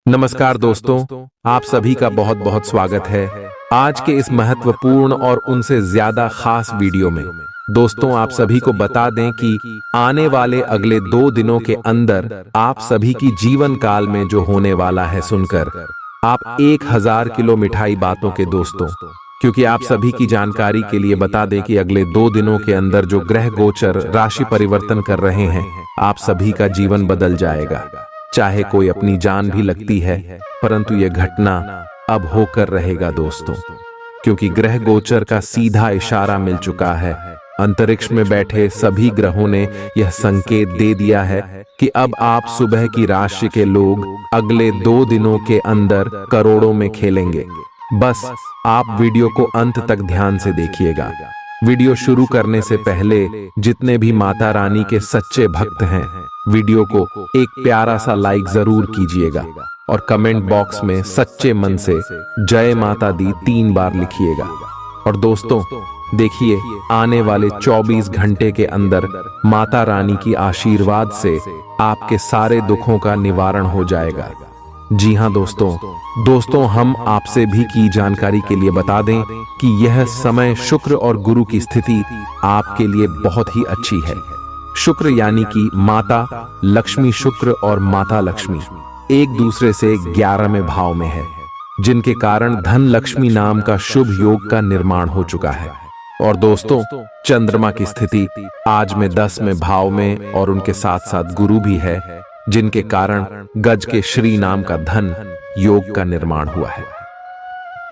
नमस्कार दोस्तों, आप सभी का बहुत बहुत स्वागत है आज के इस महत्वपूर्ण और उनसे ज्यादा खास वीडियो में। दोस्तों, आप सभी को बता दें कि आने वाले अगले 2 दिनों के अंदर आप सभी की जीवन काल में जो होने वाला है सुनकर आप 1000 किलो मिठाई बातों के दोस्तों, क्योंकि आप सभी की जानकारी के लिए बता दें कि अगले 2 दिनों के अंदर जो ग्रह गोचर राशि परिवर्तन कर रहे हैं, आप सभी का जीवन बदल जाएगा। चाहे कोई अपनी जान भी लगती है, परंतु यह घटना अब होकर रहेगा दोस्तों, क्योंकि ग्रह गोचर का सीधा इशारा मिल चुका है। अंतरिक्ष में बैठे सभी ग्रहों ने यह संकेत दे दिया है कि अब आप सुबह की राशि के लोग अगले 2 दिनों के अंदर करोड़ों में खेलेंगे। बस आप वीडियो को अंत तक ध्यान से देखिएगा। वीडियो शुरू करने से पहले जितने भी माता रानी के सच्चे भक्त हैं, वीडियो को एक प्यारा सा लाइक जरूर कीजिएगा और कमेंट बॉक्स में सच्चे मन से जय माता दी 3 बार लिखिएगा। और दोस्तों देखिए, आने वाले 24 घंटे के अंदर माता रानी की आशीर्वाद से आपके सारे दुखों का निवारण हो जाएगा। जी हाँ दोस्तों, हम आपसे भी की जानकारी के लिए बता दें कि यह समय शुक्र और गुरु की स्थिति आपके लिए बहुत ही अच्छी है। शुक्र यानी कि माता लक्ष्मी शुक्र और माता लक्ष्मी एक दूसरे से 11वें भाव में है, जिनके कारण धन लक्ष्मी नाम का शुभ योग का निर्माण हो चुका है। और दोस्तों, चंद्रमा की स्थिति आज में 10वें भाव में और उनके साथ साथ गुरु भी है, जिनके कारण गज के श्री नाम का धन योग का निर्माण हुआ है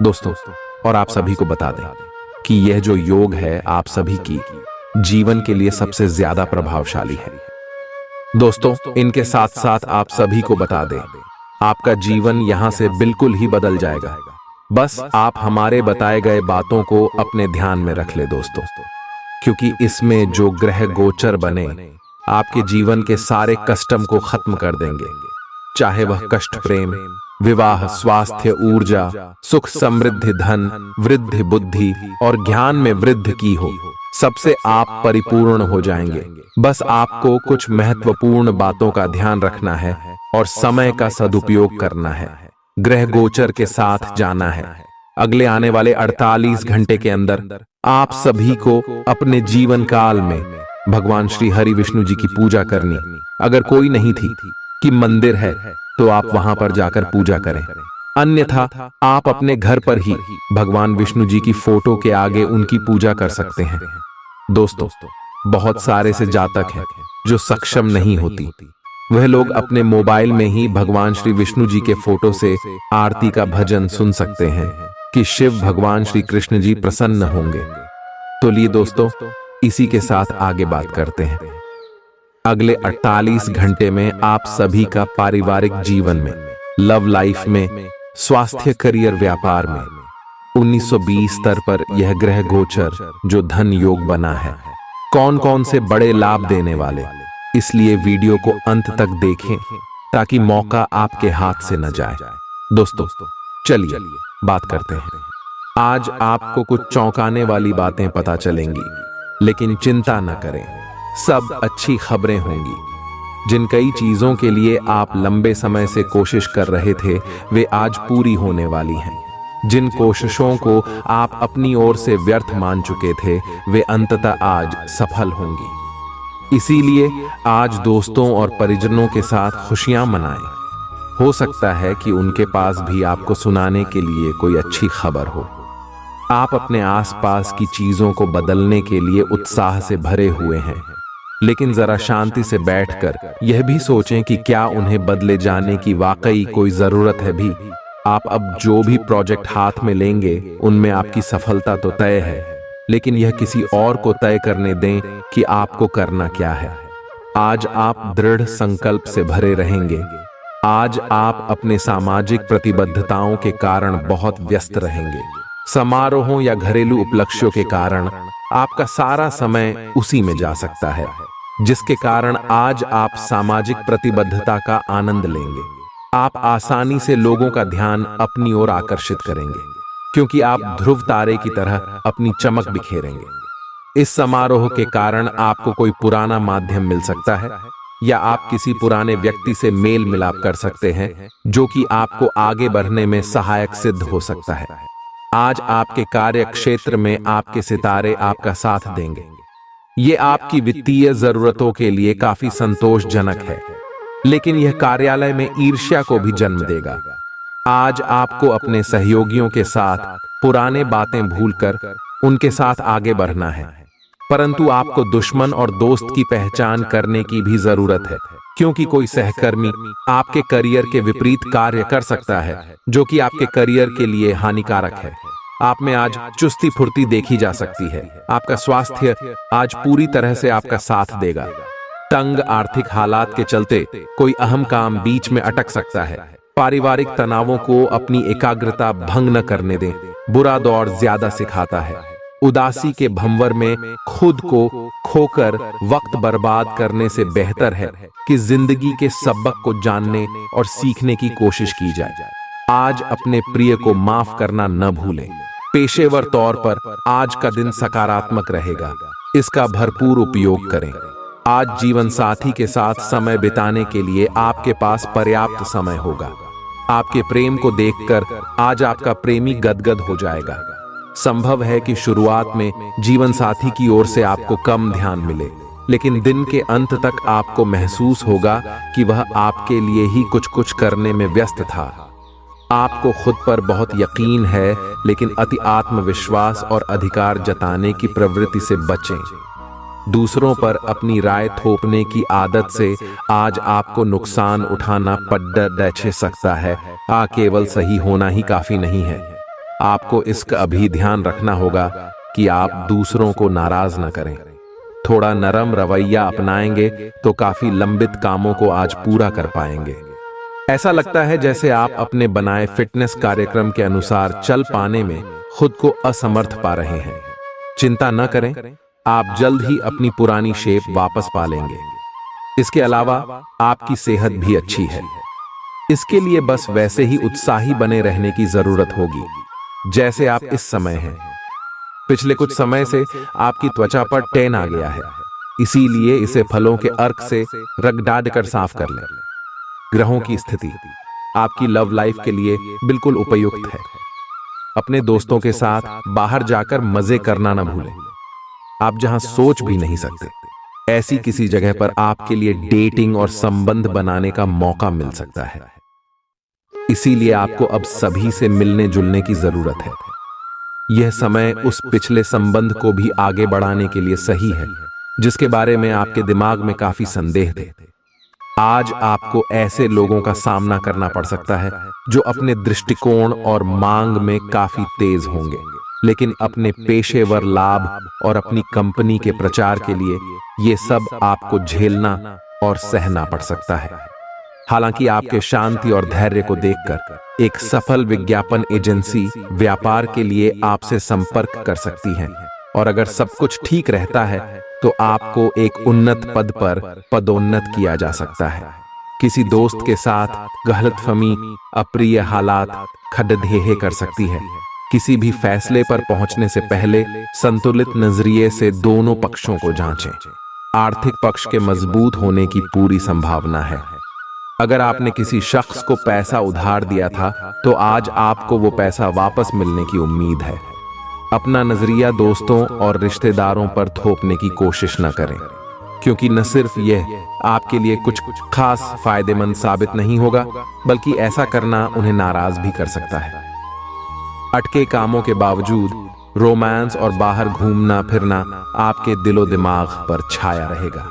दोस्तों। और आप सभी को बता दें कि यह जो योग है आप सभी की जीवन के लिए सबसे ज्यादा प्रभावशाली है दोस्तों। इनके साथ साथ आप सभी को बता दें, आपका जीवन यहां से बिल्कुल ही बदल जाएगा। बस आप हमारे बताए गए बातों को अपने ध्यान में रख ले दोस्तों, क्योंकि इसमें जो ग्रह गोचर बने आपके जीवन के सारे कष्टम को खत्म कर देंगे। चाहे वह कष्ट प्रेम, विवाह, स्वास्थ्य, ऊर्जा, सुख, समृद्धि, धन, वृद्धि, बुद्धि और ज्ञान में वृद्धि की हो, सबसे आप परिपूर्ण हो जाएंगे। बस आपको कुछ महत्वपूर्ण बातों का ध्यान रखना है और समय का सदुपयोग करना है। ग्रह गोचर के साथ जाना है। अगले आने वाले 48 घंटे के अंदर आप सभी को अपने जीवन काल में भगवान श्री हरि विष्णु जी की पूजा करनी। अगर कोई नहीं थी कि मंदिर है तो आप वहां पर जाकर पूजा करें, अन्यथा आप अपने घर पर ही भगवान विष्णु जी की फोटो के आगे उनकी पूजा कर सकते हैं दोस्तों। बहुत सारे से जातक हैं जो सक्षम नहीं होती, वह लोग अपने मोबाइल में ही भगवान श्री विष्णु जी के फोटो से आरती का भजन सुन सकते हैं कि शिव भगवान श्री कृष्ण जी प्रसन्न होंगे। तो लिए दोस्तों, इसी के साथ आगे बात करते हैं। अगले 48 घंटे में आप सभी का पारिवारिक जीवन में, लव लाइफ में, स्वास्थ्य, करियर, व्यापार में 1920 स्तर पर यह ग्रह गोचर जो धन योग बना है, कौन कौन से बड़े लाभ देने वाले, इसलिए वीडियो को अंत तक देखें ताकि मौका आपके हाथ से न जाए। दोस्तों चलिए बात करते हैं। आज आपको कुछ चौंकाने वाली बातें पता चलेंगी, लेकिन चिंता न करें, सब अच्छी खबरें होंगी। जिन कई चीजों के लिए आप लंबे समय से कोशिश कर रहे थे, वे आज पूरी होने वाली हैं। जिन कोशिशों को आप अपनी ओर से व्यर्थ मान चुके थे, वे अंततः आज सफल होंगी। इसीलिए आज दोस्तों और परिजनों के साथ खुशियां मनाएं। हो सकता है कि उनके पास भी आपको सुनाने के लिए कोई अच्छी खबर हो। आप अपने आसपास की चीजों को बदलने के लिए उत्साह से भरे हुए हैं, लेकिन जरा शांति से बैठकर यह भी सोचें कि क्या उन्हें बदले जाने की वाकई कोई जरूरत है भी। आप अब जो भी प्रोजेक्ट हाथ में लेंगे, उनमें आपकी सफलता तो तय है, लेकिन यह किसी और को तय करने दें कि आपको करना क्या है। आज आप दृढ़ संकल्प से भरे रहेंगे। आज आप अपने सामाजिक प्रतिबद्धताओं के कारण बहुत व्यस्त रहेंगे। समारोहों या घरेलू उपलक्ष्यों के कारण आपका सारा समय उसी में जा सकता है, जिसके कारण आज आप सामाजिक प्रतिबद्धता का आनंद लेंगे। आप आसानी से लोगों का ध्यान अपनी ओर आकर्षित करेंगे, क्योंकि आप ध्रुव तारे की तरह अपनी चमक बिखेरेंगे। इस समारोह के कारण आपको कोई पुराना माध्यम मिल सकता है या आप किसी पुराने व्यक्ति से मेल मिलाप कर सकते हैं जो कि आपको आगे बढ़ने में सहायक सिद्ध हो सकता है। आज आपके कार्य क्षेत्र में आपके सितारे आपका साथ देंगे। ये आपकी वित्तीय जरूरतों के लिए काफी संतोषजनक है, लेकिन यह कार्यालय में ईर्ष्या को भी जन्म देगा। आज आपको अपने सहयोगियों के साथ पुराने बातें भूलकर उनके साथ आगे बढ़ना है, परंतु आपको दुश्मन और दोस्त की पहचान करने की भी जरूरत है, क्योंकि कोई सहकर्मी आपके करियर के विपरीत कार्य कर सकता है जो कि आपके करियर के लिए हानिकारक है। आप में आज चुस्ती फुर्ती देखी जा सकती है। आपका स्वास्थ्य आज पूरी तरह से आपका साथ देगा। तंग आर्थिक हालात के चलते कोई अहम काम बीच में अटक सकता है। पारिवारिक तनावों को अपनी एकाग्रता भंग न करने दें। बुरा दौर ज्यादा सिखाता है। उदासी के भंवर में खुद को खोकर वक्त बर्बाद करने से बेहतर है कि जिंदगी के सबक को जानने और सीखने की कोशिश की जाए। आज अपने प्रिय को माफ करना न भूलें। पेशेवर तौर पर आज का दिन सकारात्मक रहेगा, इसका भरपूर उपयोग करें। आज जीवन साथी के साथ समय बिताने के लिए आपके पास पर्याप्त समय होगा। आपके प्रेम को देखकर आज आपका प्रेमी गदगद हो जाएगा। संभव है कि शुरुआत में जीवन साथी की ओर से आपको कम ध्यान मिले, लेकिन दिन के अंत तक आपको महसूस होगा कि वह आपके लिए ही कुछ करने में व्यस्त था। आपको खुद पर बहुत यकीन है, लेकिन अति आत्मविश्वास और अधिकार जताने की प्रवृत्ति से बचें। दूसरों पर अपनी राय थोपने की आदत से आज आपको नुकसान उठाना पड़ सकता है। केवल सही होना ही काफी नहीं है। आपको इसका भी ध्यान रखना होगा कि आप दूसरों को नाराज न करें। थोड़ा नरम रवैया अपनाएंगे तो काफी लंबित कामों को आज पूरा कर पाएंगे। ऐसा लगता है जैसे आप अपने बनाए फिटनेस कार्यक्रम के अनुसार चल पाने में खुद को असमर्थ पा रहे हैं। चिंता न करें, आप जल्द ही अपनी पुरानी शेप वापस पा लेंगे। इसके अलावा आपकी सेहत भी अच्छी है। इसके लिए बस वैसे ही उत्साही बने रहने की जरूरत होगी जैसे आप इस समय हैं। पिछले कुछ समय से आपकी त्वचा पर टैन आ गया है, इसीलिए इसे फलों के अर्क से रगड़ कर साफ कर लें। ग्रहों की स्थिति आपकी लव लाइफ के लिए बिल्कुल उपयुक्त है। अपने दोस्तों के साथ बाहर जाकर मजे करना न भूलें। आप जहां सोच भी नहीं सकते, ऐसी किसी जगह पर आपके लिए डेटिंग और संबंध बनाने का मौका मिल सकता है। इसीलिए आपको अब सभी से मिलने जुलने की जरूरत है। यह समय उस पिछले संबंध को भी आगे बढ़ाने के लिए सही है जिसके बारे में आपके दिमाग में काफी संदेह थे। आज आपको ऐसे लोगों का सामना करना पड़ सकता है जो अपने दृष्टिकोण और मांग में काफी तेज होंगे, लेकिन अपने पेशेवर लाभ और अपनी कंपनी के प्रचार के लिए ये सब आपको झेलना और सहना पड़ सकता है। हालांकि आपके शांति और धैर्य को देखकर एक सफल विज्ञापन एजेंसी व्यापार के लिए आपसे संपर्क कर सकती है, और अगर सब कुछ ठीक रहता है तो आपको एक उन्नत पद पर पदोन्नत किया जा सकता है। किसी दोस्त के साथ गलतफहमी अप्रिय हालात खड़ेढे कर सकती है। किसी भी फैसले पर पहुंचने से पहले संतुलित नजरिए से दोनों पक्षों को जांचें। आर्थिक पक्ष के मजबूत होने की पूरी संभावना है। अगर आपने किसी शख्स को पैसा उधार दिया था तो आज आपको वो पैसा वापस मिलने की उम्मीद है। अपना नजरिया दोस्तों और रिश्तेदारों पर थोपने की कोशिश न करें, क्योंकि न सिर्फ यह आपके लिए कुछ खास फायदेमंद साबित नहीं होगा, बल्कि ऐसा करना उन्हें नाराज भी कर सकता है। अटके कामों के बावजूद रोमांस और बाहर घूमना फिरना आपके दिलो दिमाग पर छाया रहेगा।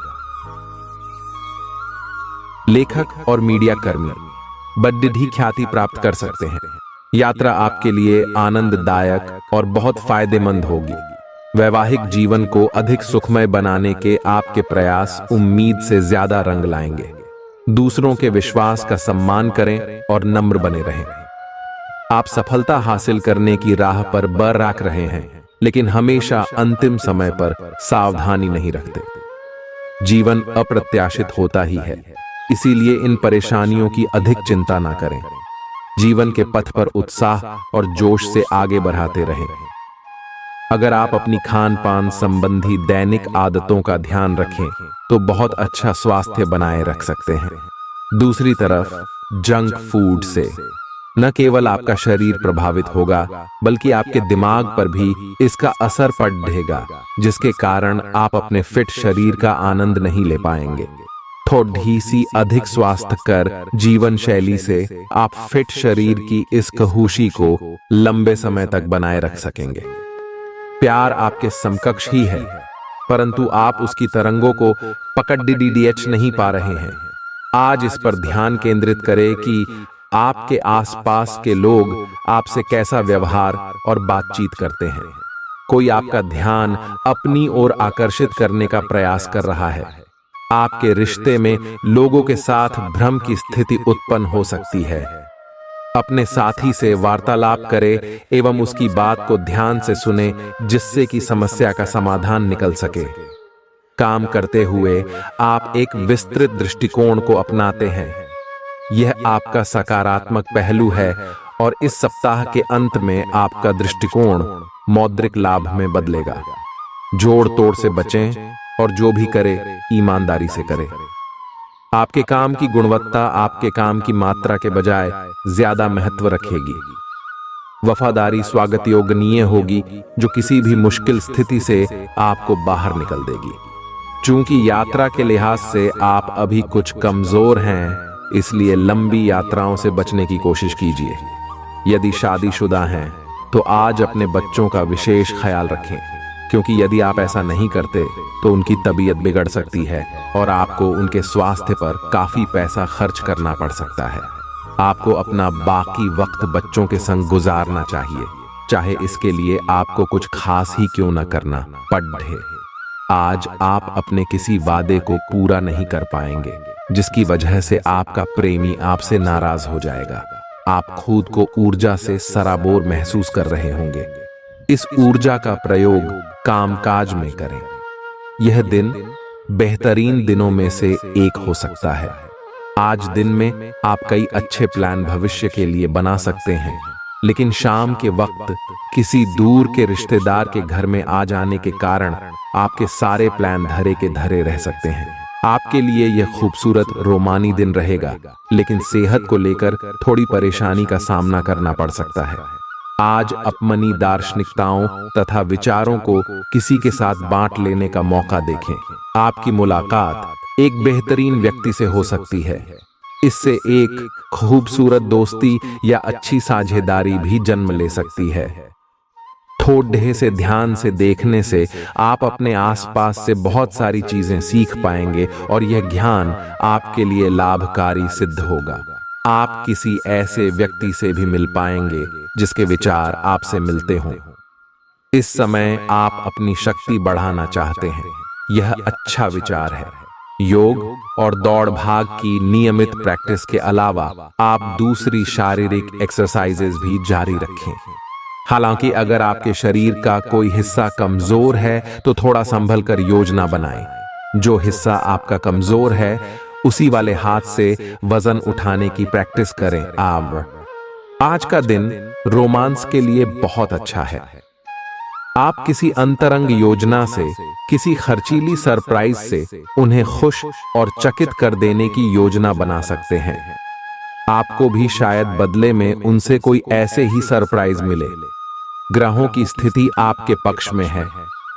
लेखक और मीडिया कर्मी बड़ी ख्याति प्राप्त कर सकते हैं। यात्रा आपके लिए आनंददायक और बहुत फायदेमंद होगी। वैवाहिक जीवन को अधिक सुखमय बनाने के आपके प्रयास उम्मीद से ज्यादा रंग लाएंगे। दूसरों के विश्वास का सम्मान करें और नम्र बने रहें। आप सफलता हासिल करने की राह पर बरकरार रहे हैं, लेकिन हमेशा अंतिम समय पर सावधानी नहीं रखते। जीवन अप्रत्याशित होता ही है, इसीलिए इन परेशानियों की अधिक चिंता ना करें। जीवन के पथ पर उत्साह और जोश से आगे बढ़ाते रहें। अगर आप अपनी खान पान संबंधी दैनिक आदतों का ध्यान रखें तो बहुत अच्छा स्वास्थ्य बनाए रख सकते हैं। दूसरी तरफ जंक फूड से न केवल आपका शरीर प्रभावित होगा बल्कि आपके दिमाग पर भी इसका असर पड़ेगा, जिसके कारण आप अपने फिट शरीर का आनंद नहीं ले पाएंगे। थोड़ी सी अधिक स्वास्थ्यकर जीवन शैली से आप फिट शरीर की इस खुशी को लंबे समय तक बनाए रख सकेंगे। प्यार आपके समकक्ष ही है, परंतु आप उसकी तरंगों को पकड़ नहीं पा रहे हैं। आज इस पर ध्यान केंद्रित करें कि आपके आसपास के लोग आपसे कैसा व्यवहार और बातचीत करते हैं। कोई आपका ध्यान अपनी ओर आकर्षित करने का प्रयास कर रहा है। आपके रिश्ते में लोगों के साथ भ्रम की स्थिति उत्पन्न हो सकती है। अपने साथी से वार्तालाप करें एवं उसकी बात को ध्यान से सुने, जिससे कि समस्या का समाधान निकल सके। काम करते हुए आप एक विस्तृत दृष्टिकोण को अपनाते हैं। यह आपका सकारात्मक पहलू है और इस सप्ताह के अंत में आपका दृष्टिकोण मौद्रिक लाभ में बदलेगा। जोड़ तोड़ से बचें और जो भी करे ईमानदारी से करें। आपके काम की गुणवत्ता आपके काम की मात्रा के बजाय ज्यादा महत्व रखेगी। वफादारी स्वागत योग्य होगी, जो किसी भी मुश्किल स्थिति से आपको बाहर निकल देगी। चूंकि यात्रा के लिहाज से आप अभी कुछ कमजोर हैं, इसलिए लंबी यात्राओं से बचने की कोशिश कीजिए। यदि शादीशुदा हैं तो आज अपने बच्चों का विशेष ख्याल रखें, क्योंकि यदि आप ऐसा नहीं करते तो उनकी तबीयत बिगड़ सकती है और आपको उनके स्वास्थ्य पर काफी पैसा खर्च करना पड़ सकता है। आपको अपना बाकी वक्त बच्चों के संग गुजारना चाहिए, चाहे इसके लिए आपको कुछ खास ही क्यों न करना पड़े। आज आप अपने किसी वादे को पूरा नहीं कर पाएंगे, जिसकी वजह से आपका प्रेमी आपसे नाराज हो जाएगा। आप खुद को ऊर्जा से सराबोर महसूस कर रहे होंगे। इस ऊर्जा का प्रयोग कामकाज में करें। यह दिन बेहतरीन दिनों में से एक हो सकता है। आज दिन में आप कई अच्छे प्लान भविष्य के लिए बना सकते हैं, लेकिन शाम के वक्त किसी दूर के रिश्तेदार के घर में आ जाने के कारण आपके सारे प्लान धरे के धरे रह सकते हैं। आपके लिए यह खूबसूरत रोमानी दिन रहेगा, लेकिन सेहत को लेकर थोड़ी परेशानी का सामना करना पड़ सकता है। आज अपनी दार्शनिकताओं तथा विचारों को किसी के साथ बांट लेने का मौका देखें। आपकी मुलाकात एक बेहतरीन व्यक्ति से हो सकती है। इससे एक खूबसूरत दोस्ती या अच्छी साझेदारी भी जन्म ले सकती है। थोड़े से ध्यान से देखने से आप अपने आसपास से बहुत सारी चीजें सीख पाएंगे और यह ज्ञान आपके लिए लाभकारी सिद्ध होगा। आप किसी ऐसे व्यक्ति से भी मिल पाएंगे जिसके विचार आपसे मिलते हों। इस समय आप अपनी शक्ति बढ़ाना चाहते हैं, यह अच्छा विचार है। योग और दौड़ भाग की नियमित प्रैक्टिस के अलावा आप दूसरी शारीरिक एक्सरसाइजेज भी जारी रखें। हालांकि अगर आपके शरीर का कोई हिस्सा कमजोर है तो थोड़ा संभल कर योजना बनाएं। जो हिस्सा आपका कमजोर है उसी वाले हाथ से वजन उठाने की प्रैक्टिस करें। आज का दिन रोमांस के लिए बहुत अच्छा है। आप किसी अंतरंग योजना से, किसी खर्चीली सरप्राइज से उन्हें खुश और चकित कर देने की योजना बना सकते हैं। आपको भी शायद बदले में उनसे कोई ऐसे ही सरप्राइज मिले। ग्रहों की स्थिति आपके पक्ष में है।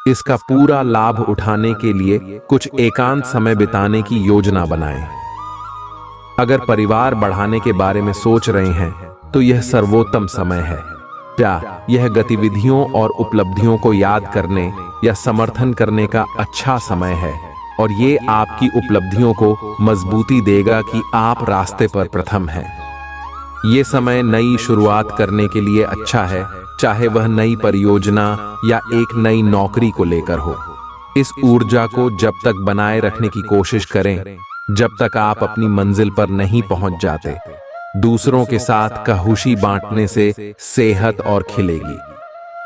इसका पूरा लाभ उठाने के लिए कुछ एकांत समय बिताने की योजना बनाएं। अगर परिवार बढ़ाने के बारे में सोच रहे हैं तो यह सर्वोत्तम समय है। क्या यह गतिविधियों और उपलब्धियों को याद करने या समर्थन करने का अच्छा समय है और ये आपकी उपलब्धियों को मजबूती देगा कि आप रास्ते पर प्रथम हैं। ये समय नई शुरुआत करने के लिए अच्छा है, चाहे वह नई परियोजना या एक नई नौकरी को लेकर हो। इस ऊर्जा को जब तक बनाए रखने की कोशिश करें जब तक आप अपनी मंजिल पर नहीं पहुंच जाते। दूसरों के साथ खुशी बांटने से सेहत और खिलेगी।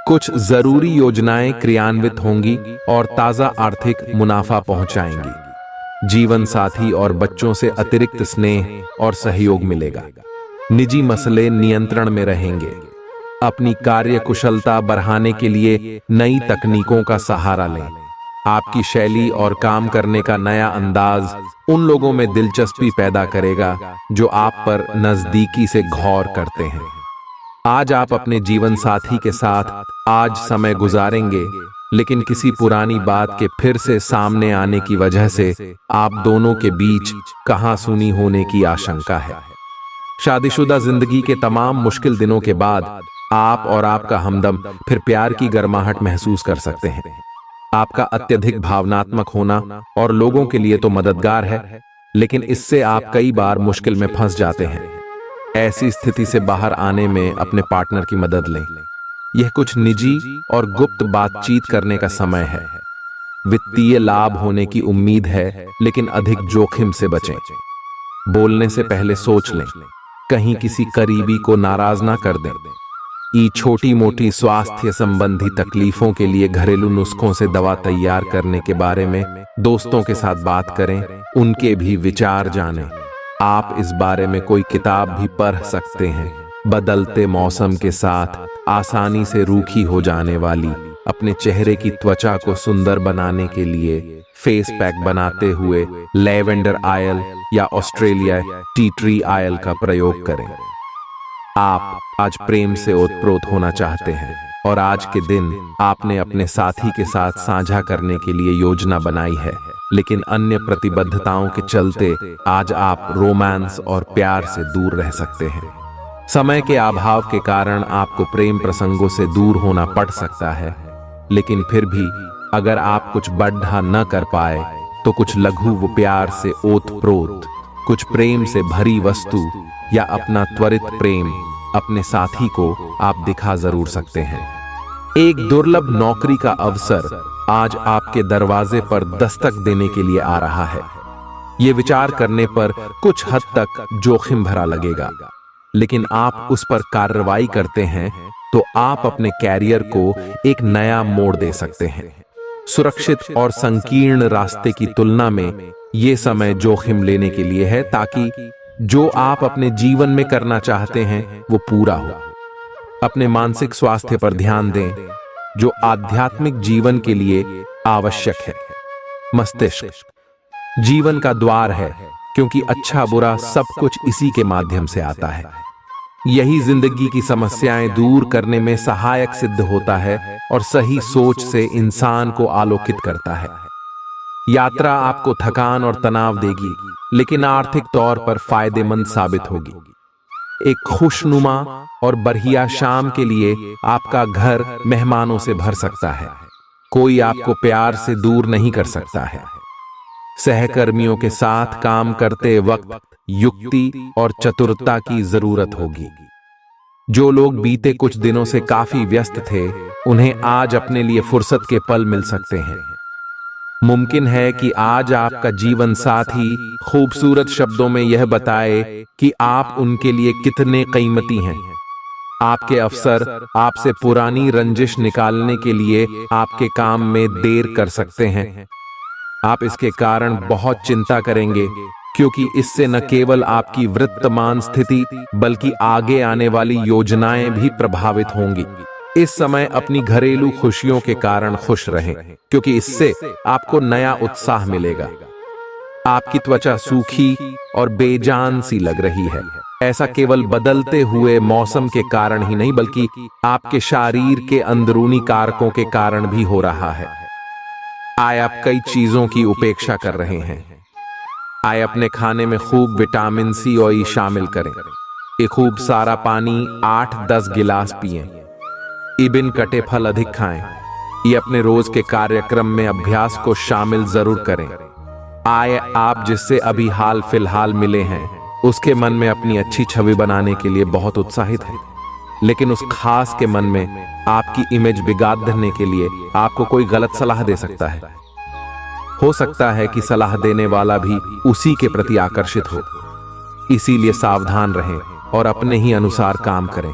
कुछ जरूरी योजनाएं क्रियान्वित होंगी और ताजा आर्थिक मुनाफा पहुंचाएंगी। जीवन साथी और बच्चों से अतिरिक्त स्नेह और सहयोग मिलेगा। निजी मसले नियंत्रण में रहेंगे। अपनी कार्य कुशलता बढ़ाने के लिए नई तकनीकों का सहारा लें। आपकी शैली और काम करने का नया अंदाज उन लोगों में दिलचस्पी पैदा करेगा जो आप पर नजदीकी से गौर करते हैं। आज आप अपने जीवन साथी के साथ आज समय गुजारेंगे, लेकिन किसी पुरानी बात के फिर से सामने आने की वजह से आप दोनों के बीच कहासुनी होने की आशंका है। शादीशुदा जिंदगी के तमाम मुश्किल दिनों के बाद आप और आपका हमदम फिर प्यार की गर्माहट महसूस कर सकते हैं। आपका अत्यधिक भावनात्मक होना और लोगों के लिए तो मददगार है, लेकिन इससे आप कई बार मुश्किल में फंस जाते हैं। ऐसी स्थिति से बाहर आने में अपने पार्टनर की मदद लें। यह कुछ निजी और गुप्त बातचीत करने का समय है। वित्तीय लाभ होने की उम्मीद है, लेकिन अधिक जोखिम से बचें। बोलने से पहले सोच लें, कहीं किसी करीबी को नाराज ना कर दें। छोटी मोटी स्वास्थ्य संबंधी तकलीफों के लिए घरेलू नुस्खों से दवा तैयार करने के बारे में दोस्तों के साथ बात करें, उनके भी विचार जानें। आप इस बारे में कोई किताब भी पढ़ सकते हैं। बदलते मौसम के साथ आसानी से रूखी हो जाने वाली अपने चेहरे की त्वचा को सुंदर बनाने के लिए फेस पैक बनाते हुए लैवेंडर ऑयल या ऑस्ट्रेलिया टी ट्री ऑयल का प्रयोग करें। आप आज प्रेम से ओतप्रोत होना चाहते हैं और आज के दिन आपने अपने साथी के साथ साझा करने के लिए योजना बनाई है, लेकिन अन्य प्रतिबद्धताओं के चलते आज आप रोमांस और प्यार से दूर रह सकते हैं। समय के अभाव के कारण आपको प्रेम प्रसंगों से दूर होना पड़ सकता है, लेकिन फिर भी अगर आप कुछ बड़ा न कर पाए तो कुछ लघु व प्यार से ओतप्रोत, कुछ प्रेम से भरी वस्तु या अपना त्वरित प्रेम अपने साथी को आप दिखा जरूर सकते हैं। एक दुर्लभ नौकरी का अवसर आज आपके दरवाजे पर दस्तक देने के लिए आ रहा है। ये विचार करने पर कुछ हद तक जोखिम भरा लगेगा, लेकिन आप उस पर कार्रवाई करते हैं तो आप अपने कैरियर को एक नया मोड़ दे सकते हैं। सुरक्षित और संकीर्ण रास्ते की तुलना में ये समय जोखिम लेने के लिए है, ताकि जो आप अपने जीवन में करना चाहते हैं वो पूरा हो। अपने मानसिक स्वास्थ्य पर ध्यान दें, जो आध्यात्मिक जीवन के लिए आवश्यक है। मस्तिष्क जीवन का द्वार है, क्योंकि अच्छा बुरा सब कुछ इसी के माध्यम से आता है। यही जिंदगी की समस्याएं दूर करने में सहायक सिद्ध होता है और सही सोच से इंसान को आलोकित करता है। यात्रा आपको थकान और तनाव देगी, लेकिन आर्थिक तौर पर फायदेमंद साबित होगी। एक खुशनुमा और बढ़िया शाम के लिए आपका घर मेहमानों से भर सकता है। कोई आपको प्यार से दूर नहीं कर सकता है। सहकर्मियों के साथ काम करते वक्त युक्ति और चतुरता की जरूरत होगी। जो लोग बीते कुछ दिनों से काफी व्यस्त थे, उन्हें आज अपने लिए फुर्सत के पल मिल सकते हैं। मुमकिन है कि आज आपका जीवन साथी खूबसूरत शब्दों में यह बताए कि आप उनके लिए कितने कीमती हैं। आपके अफसर आपसे पुरानी रंजिश निकालने के लिए आपके काम में देर कर सकते हैं। आप इसके कारण बहुत चिंता करेंगे, क्योंकि इससे न केवल आपकी वर्तमान स्थिति बल्कि आगे आने वाली योजनाएं भी प्रभावित होंगी। इस समय अपनी घरेलू खुशियों के कारण खुश रहें, क्योंकि इससे आपको नया उत्साह मिलेगा। आपकी त्वचा सूखी और बेजान सी लग रही है। ऐसा केवल बदलते हुए मौसम के कारण ही नहीं, बल्कि आपके शरीर के अंदरूनी कारकों के कारण भी हो रहा है। आए आप कई चीजों की उपेक्षा कर रहे हैं। आए अपने खाने में खूब विटामिन सी और ई शामिल करें। एक खूब सारा पानी 8-10 गिलास पिएं। इबिन कटे फल अधिक खाएं। ये अपने रोज के कार्यक्रम में अभ्यास को शामिल जरूर करें। आए आप जिससे अभी हाल फिलहाल मिले हैं, उसके मन में अपनी अच्छी छवि बनाने के लिए बहुत उत्साहित है, लेकिन उस खास के मन में आपकी इमेज बिगाड़ने के लिए आपको कोई गलत सलाह दे सकता है। हो सकता है कि सलाह देने वाला भी उसी के प्रति आकर्षित हो। इसीलिए सावधान रहें और अपने ही अनुसार काम करें।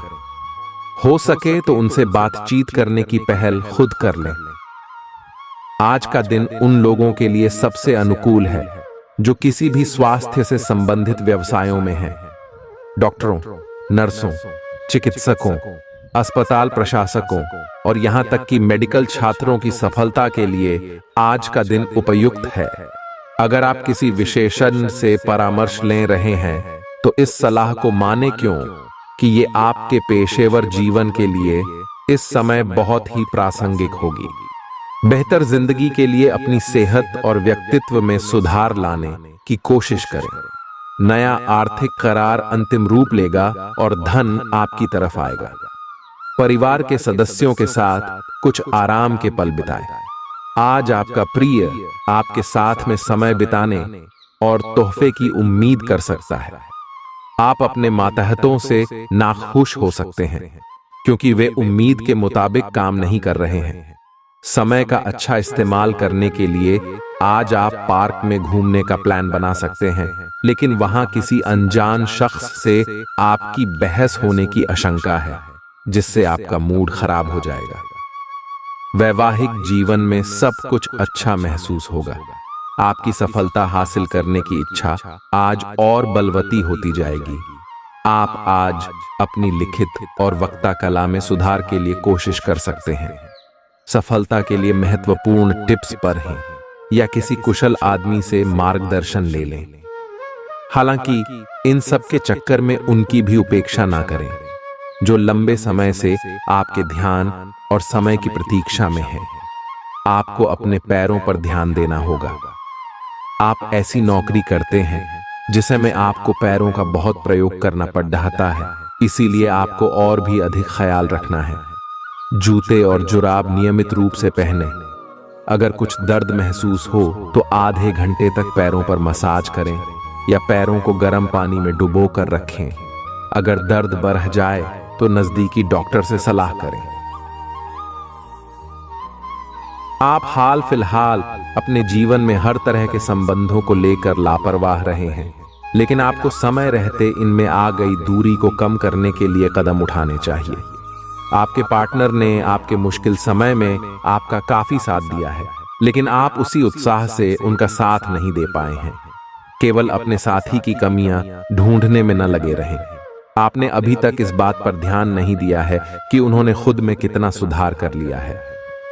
हो सके तो उनसे बातचीत करने की पहल खुद कर लें। आज का दिन उन लोगों के लिए सबसे अनुकूल है जो किसी भी स्वास्थ्य से संबंधित व्यवसायों में हैं। डॉक्टरों, नर्सों, चिकित्सकों, अस्पताल प्रशासकों और यहाँ तक कि मेडिकल छात्रों की सफलता के लिए आज का दिन उपयुक्त है। अगर आप किसी विशेषज्ञ से परामर्श ले रहे हैं तो इस सलाह को माने क्यों कि ये आपके पेशेवर जीवन के लिए इस समय बहुत ही प्रासंगिक होगी। बेहतर जिंदगी के लिए अपनी सेहत और व्यक्तित्व में सुधार लाने की कोशिश करें। नया आर्थिक करार अंतिम रूप लेगा और धन आपकी तरफ आएगा। परिवार के सदस्यों के साथ कुछ आराम के पल बिताएं। आज आपका प्रिय आपके साथ में समय बिताने और तोहफे की उम्मीद कर सकता है। आप अपने मातहतों से नाखुश हो सकते हैं क्योंकि वे उम्मीद के मुताबिक काम नहीं कर रहे हैं। समय का अच्छा इस्तेमाल करने के लिए आज आप पार्क में घूमने का प्लान बना सकते हैं, लेकिन वहां किसी अनजान शख्स से आपकी बहस होने की आशंका है जिससे आपका मूड खराब हो जाएगा। वैवाहिक जीवन में सब कुछ अच्छा महसूस होगा। आपकी सफलता हासिल करने की इच्छा आज और बलवती होती जाएगी। आप आज अपनी लिखित और वक्ता कला में सुधार के लिए कोशिश कर सकते हैं। सफलता के लिए महत्वपूर्ण टिप्स पर हैं या किसी कुशल आदमी से मार्गदर्शन ले लें। हालांकि इन सब के चक्कर में उनकी भी उपेक्षा ना करें जो लंबे समय से आपके ध्यान और समय की प्रतीक्षा में है। आपको अपने पैरों पर ध्यान देना होगा। आप ऐसी नौकरी करते हैं जिसे में आपको पैरों का बहुत प्रयोग करना पड़ रहा है, इसीलिए आपको और भी अधिक ख्याल रखना है। जूते और जुराब नियमित रूप से पहने। अगर कुछ दर्द महसूस हो तो आधे घंटे तक पैरों पर मसाज करें या पैरों को गर्म पानी में डुबो कर रखें। अगर दर्द बढ़ जाए तो नजदीकी डॉक्टर से सलाह करें। आप हाल फिलहाल अपने जीवन में हर तरह के संबंधों को लेकर लापरवाह रहे हैं, लेकिन आपको समय रहते इनमें आ गई दूरी को कम करने के लिए कदम उठाने चाहिए। आपके पार्टनर ने आपके मुश्किल समय में आपका काफी साथ दिया है, लेकिन आप उसी उत्साह से उनका साथ नहीं दे पाए हैं। केवल अपने साथी की कमियां ढूंढने में न लगे रहें। आपने अभी तक इस बात पर ध्यान नहीं दिया है कि उन्होंने खुद में कितना सुधार कर लिया है।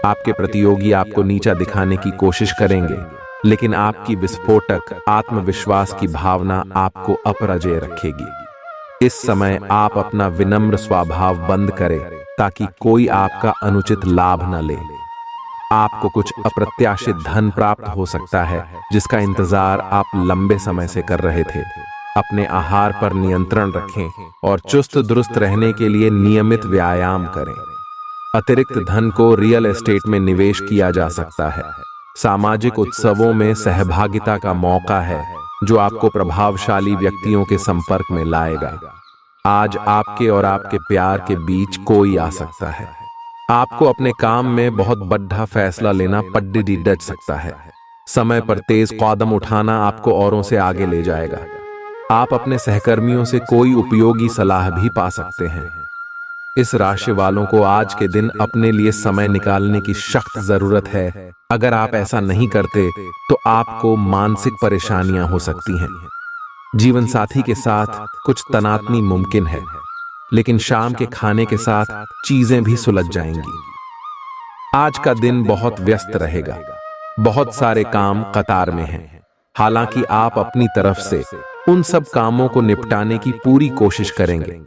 आपके प्रतियोगी आपको नीचा दिखाने की कोशिश करेंगे, लेकिन आपकी विस्फोटक आत्मविश्वास की भावना आपको अपराजेय रखेगी। इस समय आप अपना विनम्र स्वभाव बंद करें ताकि कोई आपका अनुचित लाभ न ले। आपको कुछ अप्रत्याशित धन प्राप्त हो सकता है जिसका इंतजार आप लंबे समय से कर रहे थे। अपने आहार पर नियंत्रण रखें और चुस्त दुरुस्त रहने के लिए नियमित व्यायाम करें। अतिरिक्त धन को रियल एस्टेट में निवेश किया जा सकता है। सामाजिक उत्सवों में सहभागिता का मौका है जो आपको प्रभावशाली व्यक्तियों के संपर्क में लाएगा। आज आपके और आपके प्यार के बीच कोई आ सकता है। आपको अपने काम में बहुत बड़ा फैसला लेना पड्डी डट सकता है। समय पर तेज कदम उठाना आपको औरों से आगे ले जाएगा। आप अपने सहकर्मियों से कोई उपयोगी सलाह भी पा सकते हैं। इस राशि वालों को आज के दिन अपने लिए समय निकालने की सख्त जरूरत है। अगर आप ऐसा नहीं करते तो आपको मानसिक परेशानियां हो सकती हैं। जीवन साथी के साथ कुछ तनातनी मुमकिन है, लेकिन शाम के खाने के साथ चीजें भी सुलझ जाएंगी। आज का दिन बहुत व्यस्त रहेगा। बहुत सारे काम कतार में हैं। हालांकि आप अपनी तरफ से उन सब कामों को निपटाने की पूरी कोशिश करेंगे,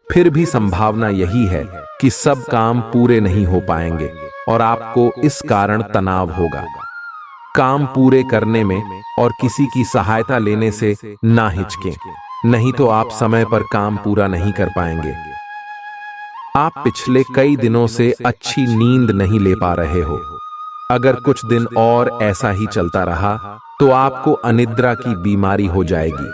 फिर भी संभावना यही है कि सब काम पूरे नहीं हो पाएंगे और आपको इस कारण तनाव होगा। काम पूरे करने में और किसी की सहायता लेने से ना हिचकें, नहीं तो आप समय पर काम पूरा नहीं कर पाएंगे। आप पिछले कई दिनों से अच्छी नींद नहीं ले पा रहे हो। अगर कुछ दिन और ऐसा ही चलता रहा तो आपको अनिद्रा की बीमारी हो जाएगी।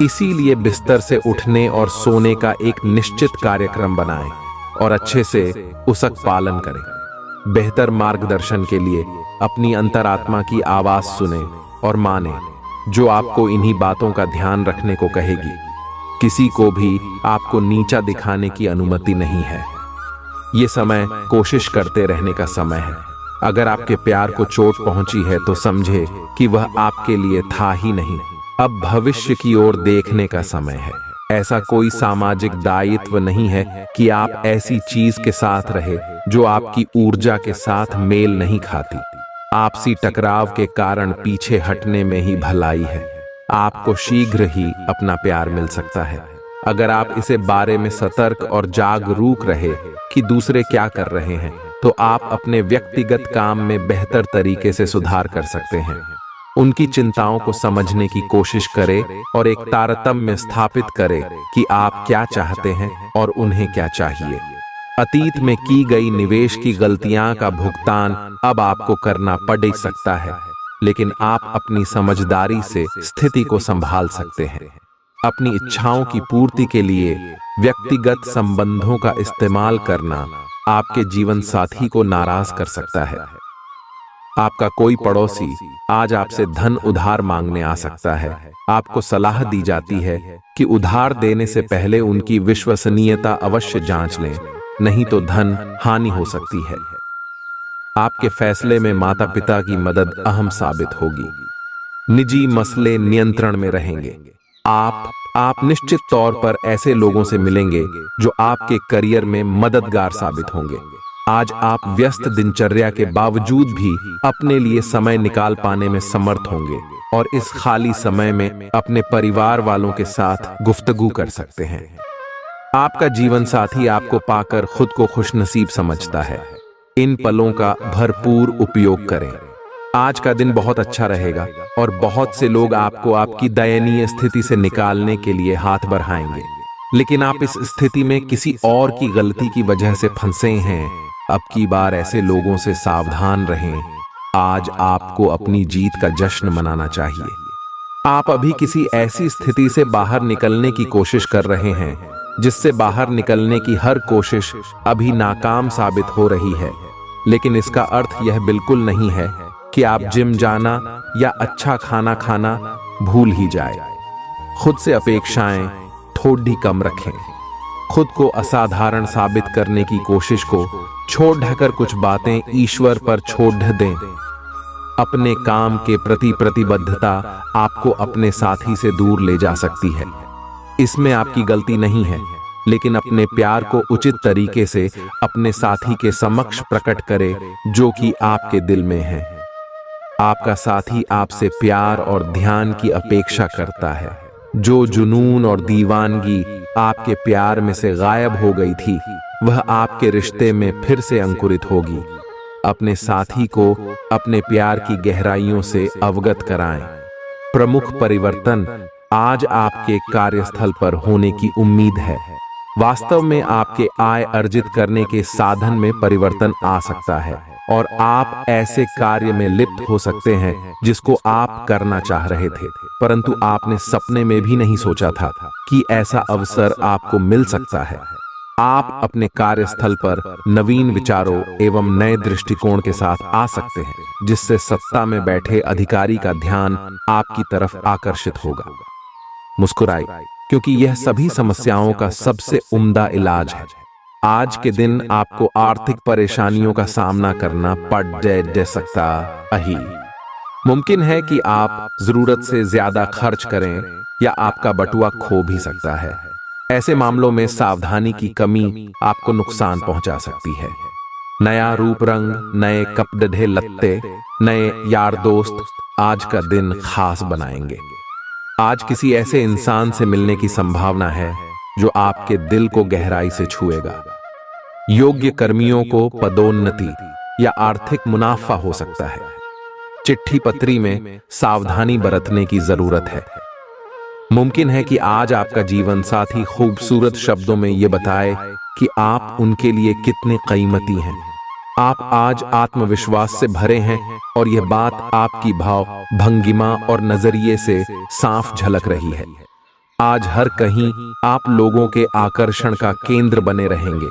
इसीलिए बिस्तर से उठने और सोने का एक निश्चित कार्यक्रम बनाएं और अच्छे से उसका पालन करें। बेहतर मार्गदर्शन के लिए अपनी अंतरात्मा की आवाज सुने और माने, जो आपको इन्हीं बातों का ध्यान रखने को कहेगी। किसी को भी आपको नीचा दिखाने की अनुमति नहीं है। ये समय कोशिश करते रहने का समय है। अगर आपके प्यार को चोट पहुंची है तो समझे कि वह आपके लिए था ही नहीं। अब भविष्य की ओर देखने का समय है। ऐसा कोई सामाजिक दायित्व नहीं है कि आप ऐसी चीज के साथ रहे जो आपकी ऊर्जा के साथ मेल नहीं खाती। आपसी टकराव के कारण पीछे हटने में ही भलाई है। आपको शीघ्र ही अपना प्यार मिल सकता है अगर आप इसे बारे में सतर्क और जागरूक रहे कि दूसरे क्या कर रहे हैं, तो आप अपने व्यक्तिगत काम में बेहतर तरीके से सुधार कर सकते हैं। उनकी चिंताओं को समझने की कोशिश करें और एक तारतम्य स्थापित करें कि आप क्या चाहते हैं और उन्हें क्या चाहिए। अतीत में की गई निवेश की गलतियां का भुगतान अब आपको करना पड़ सकता है, लेकिन आप अपनी समझदारी से स्थिति को संभाल सकते हैं। अपनी इच्छाओं की पूर्ति के लिए व्यक्तिगत संबंधों का इस्तेमाल करना आपके जीवन साथी को नाराज कर सकता है। आपका कोई पड़ोसी आज आपसे धन उधार मांगने आ सकता है। आपको सलाह दी जाती है कि उधार देने से पहले उनकी विश्वसनीयता अवश्य जांच लें, नहीं तो धन हानि हो सकती है। आपके फैसले में माता पिता की मदद अहम साबित होगी। निजी मसले नियंत्रण में रहेंगे। आप निश्चित तौर पर ऐसे लोगों से मिलेंगे जो आपके करियर में मददगार साबित होंगे। आज आप व्यस्त दिनचर्या के बावजूद भी अपने लिए समय निकाल पाने में समर्थ होंगे और इस खाली समय में अपने परिवार वालों के साथ गुफ्तगू कर सकते हैं। आपका जीवन साथी आपको पाकर खुद को खुशनसीब समझता है। इन पलों का भरपूर उपयोग करें। आज का दिन बहुत अच्छा रहेगा और बहुत से लोग आपको आपकी दयनीय स्थिति से निकालने के लिए हाथ बढ़ाएंगे, लेकिन आप इस स्थिति में किसी और की गलती की वजह से फंसे हैं। अब की बार ऐसे लोगों से सावधान रहें। आज आपको अपनी जीत का जश्न मनाना चाहिए। आप अभी किसी ऐसी स्थिति से बाहर निकलने की कोशिश कर रहे हैं जिससे बाहर निकलने की हर कोशिश अभी नाकाम साबित हो रही है, लेकिन इसका अर्थ यह बिल्कुल नहीं है कि आप जिम जाना या अच्छा खाना खाना भूल ही जाए। खुद से अपेक्षाएं थोड़ी कम रखें। खुद को असाधारण साबित करने की कोशिश को छोड़ ढकर कुछ बातें ईश्वर पर छोड़ दें। अपने काम के प्रति प्रतिबद्धता आपको अपने साथी से दूर ले जा सकती है। इसमें आपकी गलती नहीं है, लेकिन अपने प्यार को उचित तरीके से अपने साथी के समक्ष प्रकट करें जो कि आपके दिल में है। आपका साथी आपसे प्यार और ध्यान की अपेक्षा करता है। जो जुनून और दीवानगी आपके प्यार में से गायब हो गई थी, वह आपके रिश्ते में फिर से अंकुरित होगी। अपने साथी को अपने प्यार की गहराइयों से अवगत कराएं। प्रमुख परिवर्तन आज आपके कार्यस्थल पर होने की उम्मीद है। वास्तव में आपके आय अर्जित करने के साधन में परिवर्तन आ सकता है और आप ऐसे कार्य में लिप्त हो सकते हैं जिसको आप करना चाह रहे थे, परंतु आपने सपने में भी नहीं सोचा था कि ऐसा अवसर आपको मिल सकता है। आप अपने कार्यस्थल पर नवीन विचारों एवं नए दृष्टिकोण के साथ आ सकते हैं, जिससे सत्ता में बैठे अधिकारी का ध्यान आपकी तरफ आकर्षित होगा। मुस्कुराई, क्योंकि यह सभी समस्याओं का सबसे उम्दा इलाज है। आज के दिन आपको आर्थिक परेशानियों का सामना करना पड़ सकता है। मुमकिन है कि आप जरूरत से ज्यादा खर्च करें या आपका बटुआ खो भी सकता है। ऐसे मामलों में सावधानी की कमी आपको नुकसान पहुंचा सकती है। नया रूप रंग, नए कपड़े लत्ते, नए यार दोस्त आज का दिन खास बनाएंगे। आज किसी ऐसे इंसान से मिलने की संभावना है जो आपके दिल को गहराई से छुएगा। योग्य कर्मियों को पदोन्नति या आर्थिक मुनाफा हो सकता है। चिट्ठी पत्री में सावधानी बरतने की जरूरत है। मुमकिन है कि आज आपका जीवन साथी खूबसूरत शब्दों में यह बताए कि आप उनके लिए कितने कीमती हैं। आप आज आत्मविश्वास से भरे हैं और यह बात आपकी भाव भंगिमा और नजरिए से साफ झलक रही है। आज हर कहीं आप लोगों के आकर्षण का केंद्र बने रहेंगे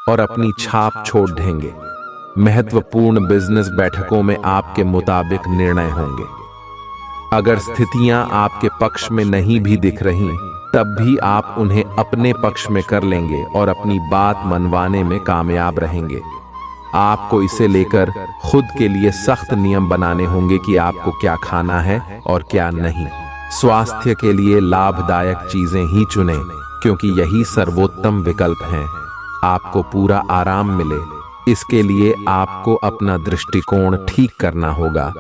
और अपनी छाप छोड़ देंगे। महत्वपूर्ण बिजनेस बैठकों में आपके मुताबिक निर्णय होंगे। अगर स्थितियां आपके पक्ष में नहीं भी दिख रही, तब भी आप उन्हें अपने पक्ष में कर लेंगे और अपनी बात मनवाने में कामयाब रहेंगे। आपको इसे लेकर खुद के लिए सख्त नियम बनाने होंगे कि आपको क्या खाना है और क्या नहीं। स्वास्थ्य के लिए लाभदायक चीजें ही चुनें। क्योंकि यही सर्वोत्तम विकल्प है। आपको पूरा आराम मिले, इसके लिए आपको अपना दृष्टिकोण ठीक करना होगा।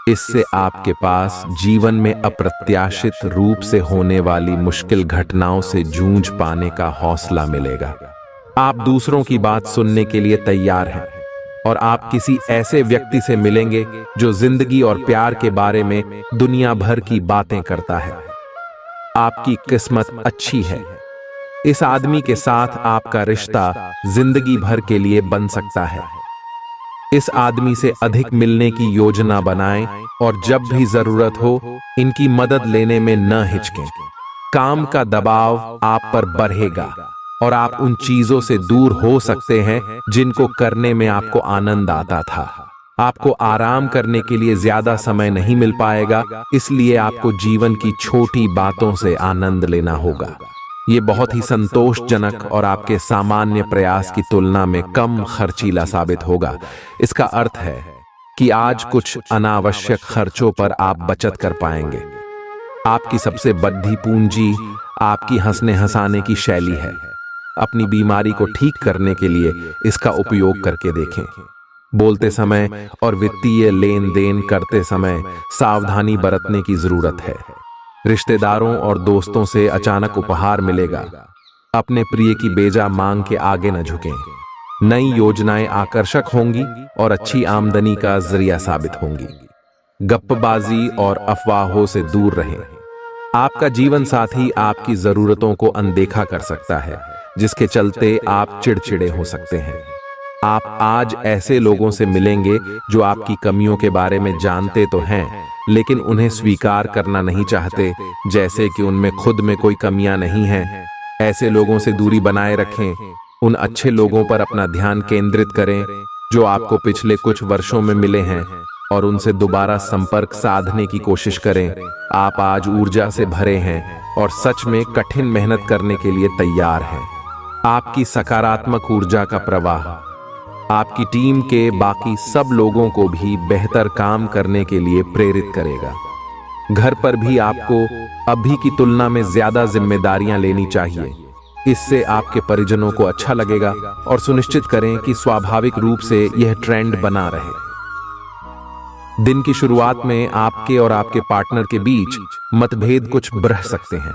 इससे आपके पास जीवन में अप्रत्याशित रूप से होने वाली मुश्किल घटनाओं से जूझ पाने का हौसला मिलेगा। आप दूसरों की बात सुनने के लिए तैयार हैं और आप किसी ऐसे व्यक्ति से मिलेंगे जो जिंदगी और प्यार के बारे में दुनिया भर की बातें करता है। आपकी किस्मत अच्छी है। इस आदमी के साथ आपका रिश्ता जिंदगी भर के लिए बन सकता है। इस आदमी से अधिक मिलने की योजना बनाएं और जब भी जरूरत हो इनकी मदद लेने में न हिचकें। काम का दबाव आप पर बढ़ेगा और आप उन चीजों से दूर हो सकते हैं जिनको करने में आपको आनंद आता था। आपको आराम करने के लिए ज्यादा समय नहीं मिल पाएगा, इसलिए आपको जीवन की छोटी बातों से आनंद लेना होगा। ये बहुत ही संतोषजनक और आपके सामान्य प्रयास की तुलना में कम खर्चीला साबित होगा। इसका अर्थ है कि आज कुछ अनावश्यक खर्चों पर आप बचत कर पाएंगे। आपकी सबसे बड़ी पूंजी आपकी हंसने हंसाने की शैली है। अपनी बीमारी को ठीक करने के लिए इसका उपयोग करके देखें। बोलते समय और वित्तीय लेन देन करते समय सावधानी बरतने की जरूरत है। रिश्तेदारों और दोस्तों से अचानक उपहार मिलेगा। अपने प्रिय की बेजा मांग के आगे न झुकें। नई योजनाएं आकर्षक होंगी और अच्छी आमदनी का जरिया साबित होंगी। गप्पबाजी और अफवाहों से दूर रहें। आपका जीवन साथी आपकी जरूरतों को अनदेखा कर सकता है, जिसके चलते आप चिड़चिड़े हो सकते हैं। आप आज ऐसे लोगों से मिलेंगे जो आपकी कमियों के बारे में जानते तो हैं, लेकिन उन्हें स्वीकार करना नहीं चाहते, जैसे कि उनमें खुद में कोई कमियां नहीं हैं। ऐसे लोगों से दूरी बनाए रखें। उन अच्छे लोगों पर अपना ध्यान केंद्रित करें जो आपको पिछले कुछ वर्षों में मिले हैं और उनसे दोबारा संपर्क साधने की कोशिश करें। आप आज ऊर्जा से भरे हैं और सच में कठिन मेहनत करने के लिए तैयार हैं। आपकी सकारात्मक ऊर्जा का प्रवाह आपकी टीम के बाकी सब लोगों को भी बेहतर काम करने के लिए प्रेरित करेगा। घर पर भी आपको अभी की तुलना में ज्यादा जिम्मेदारियां लेनी चाहिए। इससे आपके परिजनों को अच्छा लगेगा और सुनिश्चित करें कि स्वाभाविक रूप से यह ट्रेंड बना रहे। दिन की शुरुआत में आपके और आपके पार्टनर के बीच मतभेद कुछ बढ़ सकते हैं,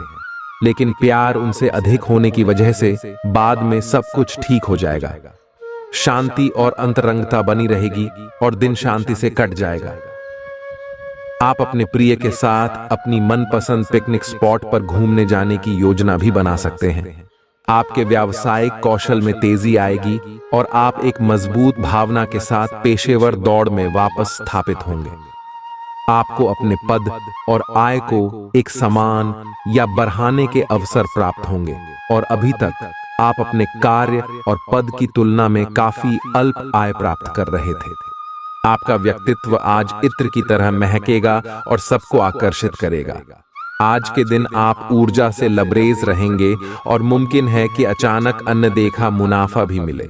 लेकिन प्यार उनसे अधिक होने की वजह से बाद में सब कुछ ठीक हो जाएगा। शांति और अंतरंगता बनी रहेगी और दिन शांति से कट जाएगा। आप अपने प्रिय के साथ अपनी मनपसंद पिकनिक स्पॉट पर घूमने जाने की योजना भी बना सकते हैं। आपके व्यावसायिक कौशल में तेजी आएगी और आप एक मजबूत भावना के साथ पेशेवर दौड़ में वापस स्थापित होंगे। आपको अपने पद और आय को एक समान या बढ़ाने के अवसर प्राप्त होंगे और अभी तक आप अपने कार्य और पद की तुलना में काफी अल्प आय प्राप्त कर रहे थे। आपका व्यक्तित्व आज इत्र की तरह महकेगा और सबको आकर्षित करेगा। आज के दिन आप ऊर्जा से लबरेज रहेंगे और मुमकिन है कि अचानक अनदेखा मुनाफा भी मिले।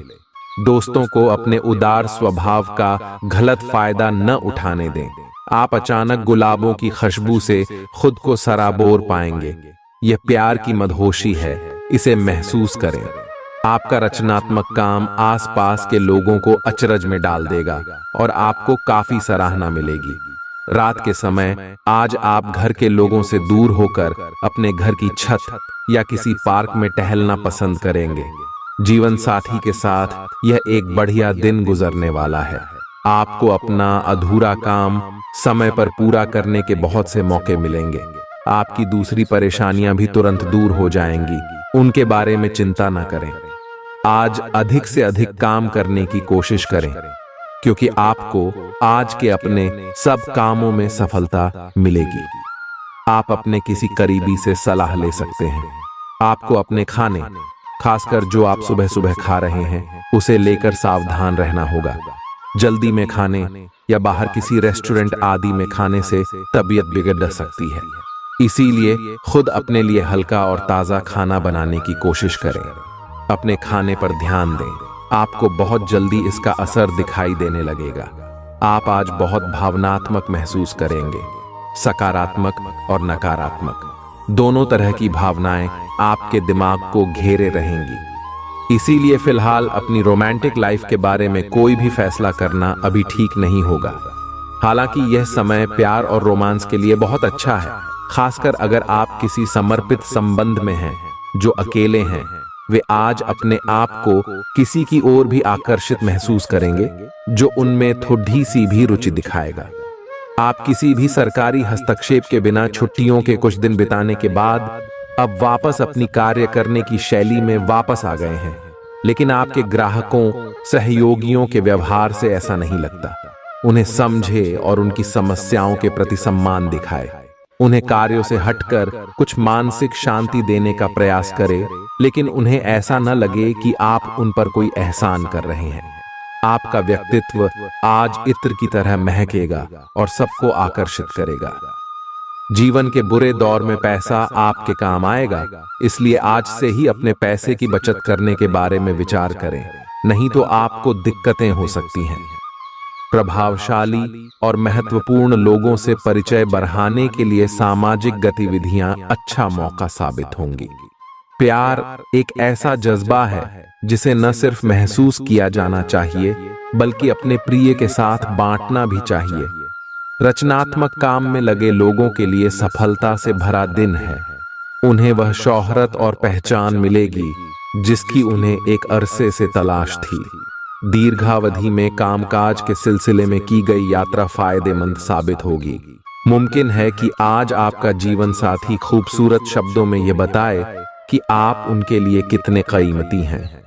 दोस्तों को अपने उदार स्वभाव का गलत फायदा न उठाने दें। आप अचानक गुलाबों की खुशबू से खुद को सराबोर पाएंगे। यह प्यार की मदहोशी है, इसे महसूस करें। आपका रचनात्मक काम आसपास के लोगों को अचरज में डाल देगा और आपको काफी सराहना मिलेगी। रात के समय आज आप घर के लोगों से दूर होकर अपने घर की छत या किसी पार्क में टहलना पसंद करेंगे। जीवन साथी के साथ यह एक बढ़िया दिन गुजरने वाला है। आपको अपना अधूरा काम समय पर पूरा करने के बहुत से मौके मिलेंगे। आपकी दूसरी परेशानियां भी तुरंत दूर हो जाएंगी, उनके बारे में चिंता न करें। आज अधिक से अधिक काम करने की कोशिश करें, क्योंकि आपको आज के अपने सब कामों में सफलता मिलेगी। आप अपने किसी करीबी से सलाह ले सकते हैं। आपको अपने खाने, खासकर जो आप सुबह सुबह खा रहे हैं, उसे लेकर सावधान रहना होगा। जल्दी में खाने या बाहर किसी रेस्टोरेंट आदि में खाने से तबीयत बिगड़ सकती है। इसीलिए खुद अपने लिए हल्का और ताज़ा खाना बनाने की कोशिश करें। अपने खाने पर ध्यान दें, आपको बहुत जल्दी इसका असर दिखाई देने लगेगा। आप आज बहुत भावनात्मक महसूस करेंगे, सकारात्मक और नकारात्मक। दोनों तरह की भावनाएं आपके दिमाग को घेरे रहेंगी। इसीलिए फिलहाल अपनी रोमांटिक लाइफ के बारे में कोई भी फैसला करना अभी ठीक नहीं होगा। हालांकि यह समय प्यार और रोमांस के लिए बहुत अच्छा है, खासकर अगर आप किसी समर्पित संबंध में हैं। जो अकेले हैं वे आज अपने आप को किसी की ओर भी आकर्षित महसूस करेंगे जो उनमें थोड़ी सी भी रुचि दिखाएगा। आप किसी भी सरकारी हस्तक्षेप के बिना छुट्टियों के कुछ दिन बिताने के बाद अब वापस अपनी कार्य करने की शैली में वापस आ गए हैं। लेकिन आपके ग्राहकों, सहयोगियों के व्यवहार से ऐसा नहीं लगता। उन्हें समझे और उनकी समस्याओं के प्रति सम्मान दिखाए। उन्हें कार्यों से हटकर कुछ मानसिक शांति देने का प्रयास करें, लेकिन उन्हें ऐसा न लगे कि आप उन पर कोई एहसान कर रहे हैं। आपका व्यक्तित्व आज इत्र की तरह महकेगा और सबको आकर्षित करेगा। जीवन के बुरे दौर में पैसा आपके काम आएगा, इसलिए आज से ही अपने पैसे की बचत करने के बारे में विचार करें, नहीं तो आपको दिक्कतें हो सकती हैं। प्रभावशाली और महत्वपूर्ण लोगों से परिचय बढ़ाने के लिए सामाजिक गतिविधियां अच्छा मौका साबित होंगी। प्यार एक ऐसा जज्बा है जिसे न सिर्फ महसूस किया जाना चाहिए बल्कि अपने प्रिय के साथ बांटना भी चाहिए। रचनात्मक काम में लगे लोगों के लिए सफलता से भरा दिन है। उन्हें वह शोहरत और पहचान मिलेगी जिसकी उन्हें एक अरसे से तलाश थी। दीर्घावधि में कामकाज के सिलसिले में की गई यात्रा फायदेमंद साबित होगी। मुमकिन है कि आज आपका जीवन साथी खूबसूरत शब्दों में यह बताए कि आप उनके लिए कितने कीमती हैं।